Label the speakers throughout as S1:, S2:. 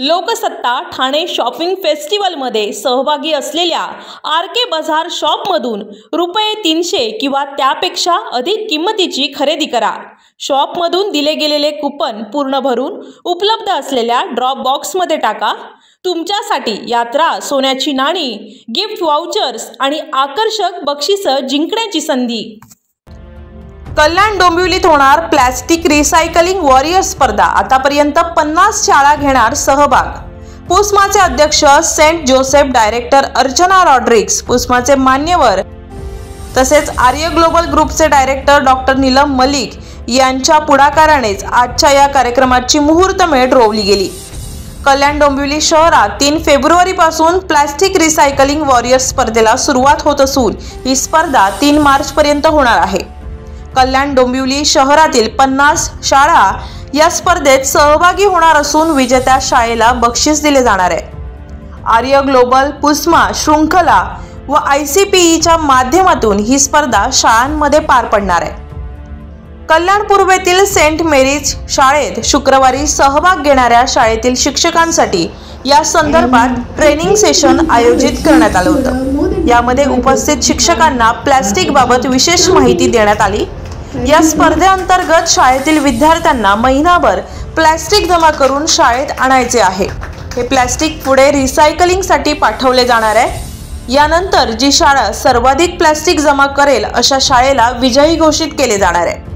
S1: Loksatta Thane shopping फेस्टिवलमध्ये सहभागी असलेल्या आर.के. बाजार शॉपमधून ₹300 किंवा त्यापेक्षा अधिक किंमतीची खरेदी करा. शॉपमधून दिले गेलेले कूपन पूर्ण भरून उपलब्ध असलेल्या ड्रॉप बॉक्समध्ये टाका. तुमच्यासाठी यात्रा, सोन्याची नाणी, गिफ्ट वाउचर्स आणि आकर्षक बक्षिसं जिंकण्याची संधी. कल्याण डोंबिवलीत होणार प्लॅस्टिक रिसायकलिंग वॉरियर स्पर्धा. आतापर्यंत 50 शाळा घेणार सहभाग. पुसमाचे अध्यक्ष Saint Joseph, director Archana Rodrigues, पुसमाचे मान्यवर तसेच आर्य ग्लोबल ग्रुपचे डायरेक्टर डॉक्टर नीलम मलिक यांच्या पुढाकारानेच आजच्या या कार्यक्रमाची मुहूर्तमेढ रोवली गेली. कल्याण डोंबिवली शहरात 3 फेब्रुवारीपासून प्लॅस्टिक रिसायकलिंग वॉरियर स्पर्धेला सुरुवात होत असून ही स्पर्धा 3 मार्चपर्यंत होणार आहे. कल्याण डोंबिवली शहरातील 50 शाळा या स्पर्धेत सहभागी होणार असून विजेत्या शाळेला बक्षीस दिले जाणार आहे. आर्य ग्लोबल, पुसमा, शृंखला व ICPEच्या माध्यमातून ही स्पर्धा शाळांमध्ये पार पडणार आहे. कल्याण पूर्वेतील सेंट मेरीज शाळेत शुक्रवारी सहभाग घेणाऱ्या शाळेतील शिक्षकांसाठी या संदर्भात ट्रेनिंग सेशन आयोजित करण्यात आलं होतं. यामध्ये उपस्थित शिक्षकांना प्लॅस्टिक बाबत विशेष माहिती देण्यात आली. या स्पर्धेअंतर्गत शाळेतील विद्यार्थ्यांना महिनाभर प्लॅस्टिक जमा करून शाळेत आणायचे आहे. हे प्लॅस्टिक पुढे रिसायकलिंगसाठी पाठवले जाणार आहे. यानंतर जी शाळा सर्वाधिक प्लॅस्टिक जमा करेल अशा शाळेला विजयी घोषित केले जाणार आहे.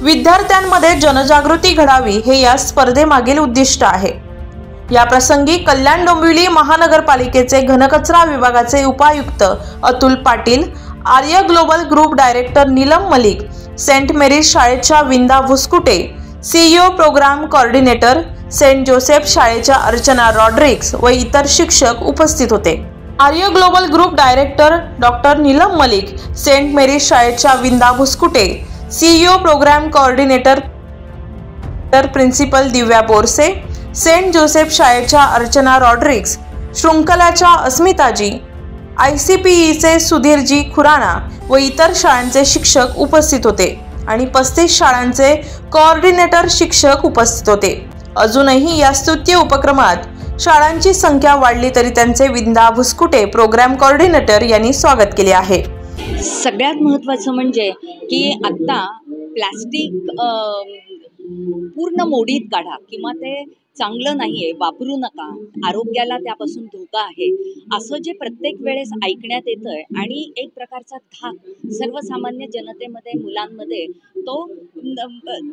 S1: विद्यार्थ्यांमध्ये जनजागृती घडावी हे या स्पर्धेमागील उद्दिष्ट आहे. या प्रसंगी कल्याण डोंबिवली महानगरपालिकेचे घनकचरा विभागाचे उपायुक्त Atul Patil, Arya Global group director Neelam Malik, Saint Mary's शाळेच्या Vinda Bhuskute, CEO programme coordinator, Saint Joseph शाळेच्या अर्चना रॉड्रिग्स व इतर शिक्षक उपस्थित होते. Arya Global group director doctor Neelam Malik, Saint Mary's शाळेच्या Vinda Bhuskute, CEO programme coordinator principal Divya Borse, Saint Joseph शाळेच्या अर्चना रॉड्रिग्स, शृंखलाच्या अस्मिताजी, ICPEचे सुधीरजी खुराना व इतर शाळांचे शिक्षक उपस्थित होते आणि 35 शाळांचे कोऑर्डिनेटर शिक्षक उपस्थित होते. अजूनही या स्तुत्य उपक्रमात शाळांची संख्या वाढली तरी त्यांचे विंदा भुसकुटे प्रोग्राम कोऑर्डिनेटर यांनी स्वागत केले आहे.
S2: सगळ्यात महत्त्वाचं म्हणजे की आत्ता प्लॅस्टिक पूर्ण मोडीत काढा किंवा ते चांगलं नाही आहे, वापरू नका, आरोग्याला त्यापासून धोका आहे, असं जे प्रत्येक वेळेस ऐकण्यात येतं आहे आणि एक प्रकारचा धाक सर्वसामान्य जनतेमध्ये, मुलांमध्ये तो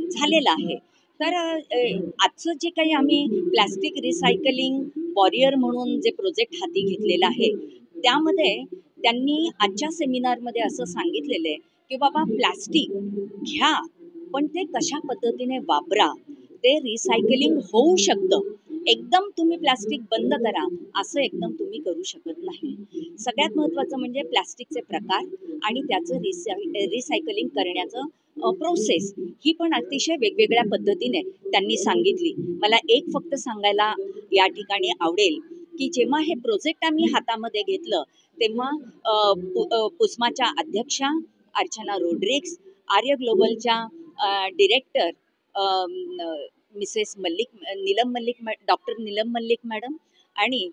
S2: झालेला आहे. तर आजचं जे काही आम्ही प्लॅस्टिक रिसायकलिंग वॉरियर म्हणून जे प्रोजेक्ट हाती घेतलेला आहे त्यामध्ये त्यांनी आजच्या सेमिनारमध्ये असं सांगितलेलं आहे की बाबा प्लॅस्टिक घ्या पण ते कशा पद्धतीने वापरा, ते रिसायकलिंग होऊ शकतं. एकदम तुम्ही प्लॅस्टिक बंद करा असं एकदम तुम्ही करू शकत नाही. सगळ्यात महत्त्वाचं म्हणजे प्लॅस्टिकचे प्रकार आणि त्याचं रिसायकलिंग करण्याचं प्रोसेस ही पण अतिशय वेगवेगळ्या पद्धतीने त्यांनी सांगितली. मला एक फक्त सांगायला या ठिकाणी आवडेल की जेव्हा हे प्रोजेक्ट आम्ही हातामध्ये घेतलं तेव्हा पुसमाच्या अध्यक्षा अर्चना रॉड्रिग्स, आर्य ग्लोबलच्या director Mrs Neelam Malik, doctor Neelam Malik madam आणि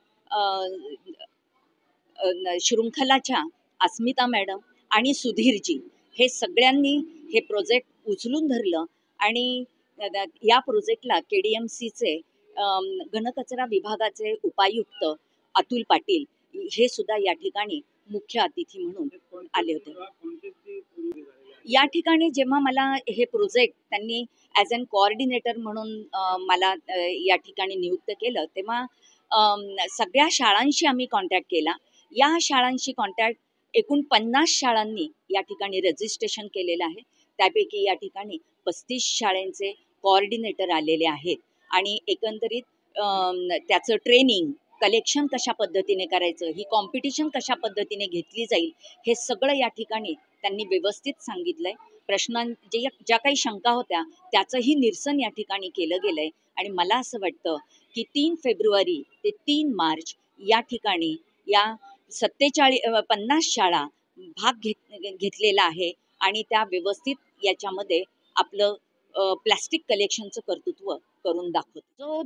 S2: शृंखलाच्या अस्मिता मॅडम आणि सुधीरजी, हे सगळ्यांनी हे प्रोजेक्ट उचलून धरलं आणि या प्रोजेक्टला KDMCचे घनकचरा विभागाचे उपायुक्त अतुल पाटील हे सुद्धा या ठिकाणी मुख्य अतिथी म्हणून आले होते. या ठिकाणी जेव्हा मला हे प्रोजेक्ट त्यांनी ॲज अन कोऑर्डिनेटर म्हणून मला या ठिकाणी नियुक्त केलं तेव्हा सगळ्या शाळांशी आम्ही कॉन्टॅक्ट केला. या शाळांशी कॉन्टॅक्ट एकूण 50 शाळांनी या ठिकाणी रजिस्ट्रेशन केलेलं आहे. त्यापैकी या ठिकाणी 35 शाळांचे कोऑर्डिनेटर आलेले आहेत आणि एकंदरीत त्याचं ट्रेनिंग, कलेक्शन कशा पद्धतीने करायचं, ही कॉम्पिटिशन कशा पद्धतीने घेतली जाईल, हे सगळं या ठिकाणी त्यांनी व्यवस्थित सांगितलं आहे. ज्या काही शंका होत्या त्याचंही निरसन या ठिकाणी केलं गेलं आहे आणि मला असं वाटतं की 3 फेब्रुवारी ते 3 मार्च या ठिकाणी या 50 शाळा भाग घेतलेला आहे आणि त्या व्यवस्थित याच्यामध्ये आपलं प्लॅस्टिक कलेक्शनचं कर्तृत्व करून दाखवतो. जो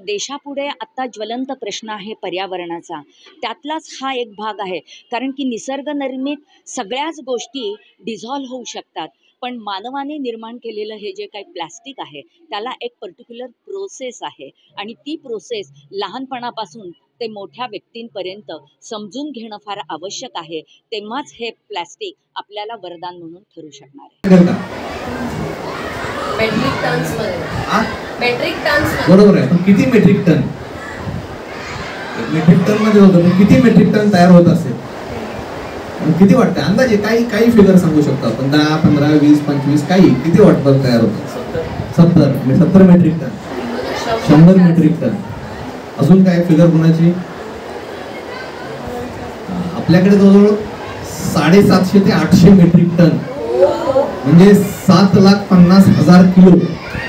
S2: देशापुढे आत्ता ज्वलंत प्रश्न आहे पर्यावरणाचा, त्यातलाच हा एक भाग आहे. कारण की निसर्गनिर्मित सगळ्याच गोष्टी डिझॉल्व्ह होऊ शकतात, पण मानवाने निर्माण केलेलं हे जे काही प्लॅस्टिक आहे त्याला एक पर्टिक्युलर प्रोसेस आहे आणि ती प्रोसेस लहानपणापासून ते मोठ्या व्यक्तींपर्यंत समजून घेणं फार आवश्यक आहे. तेव्हाच हे प्लॅस्टिक आपल्याला वरदान म्हणून ठरू शकणार आहे.
S3: मेट्रिक टन्स
S4: बरोबर आहे, पण किती मेट्रिक टन? मेट्रिक टन मध्ये होतं, पण किती मेट्रिक टन तयार होत असेल? किती वाटतं अंदाजे? काही फिगर सांगू शकतो आपण? 10, 15, 20, 25 काही किती वाटतं तयार होतं? 70 मेट्रिक टन, 100 मेट्रिक टन. अजून काय फिगर कोणाची? आपल्याकडे जवळजवळ 750 ते 800 मेट्रिक टन, म्हणजे 7,50,000 किलो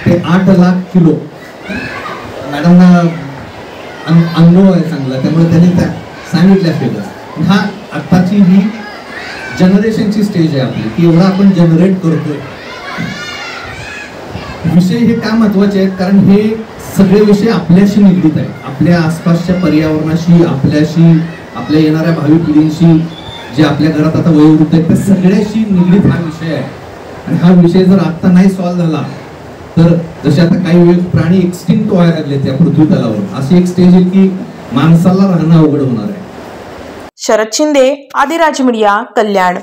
S4: ते 8 लाख किलो. मॅडमना अनुभव आहे चांगला, त्यामुळे त्यांनी त्या सांगितल्या फिगर. हा आत्ताची ही जनरेशनची स्टेज आहे आपली, की एवढा आपण जनरेट करतोय. विषय हे का महत्वाचे आहेत? कारण हे सगळे विषय आपल्याशी निगडीत आहे, आपल्या आसपासच्या पर्यावरणाशी, आपल्याशी, आपल्या येणाऱ्या भावी पिढींशी, जे आपल्या घरात आता वयोवृद्ध आहेत त्या सगळ्याशी निगडीत हा विषय आहे. आणि हा विषय जर आता नाही सॉल्व्ह झाला तर जसे आता काही वेळ प्राणी एक्सटिंक्ट व्हायला लागले त्या पृथ्वी तलावर, अशी एक स्टेज आहे की माणसाला राहणं अवघड होणार आहे.
S1: शरद शिंदे, आदिराज मीडिया, कल्याण.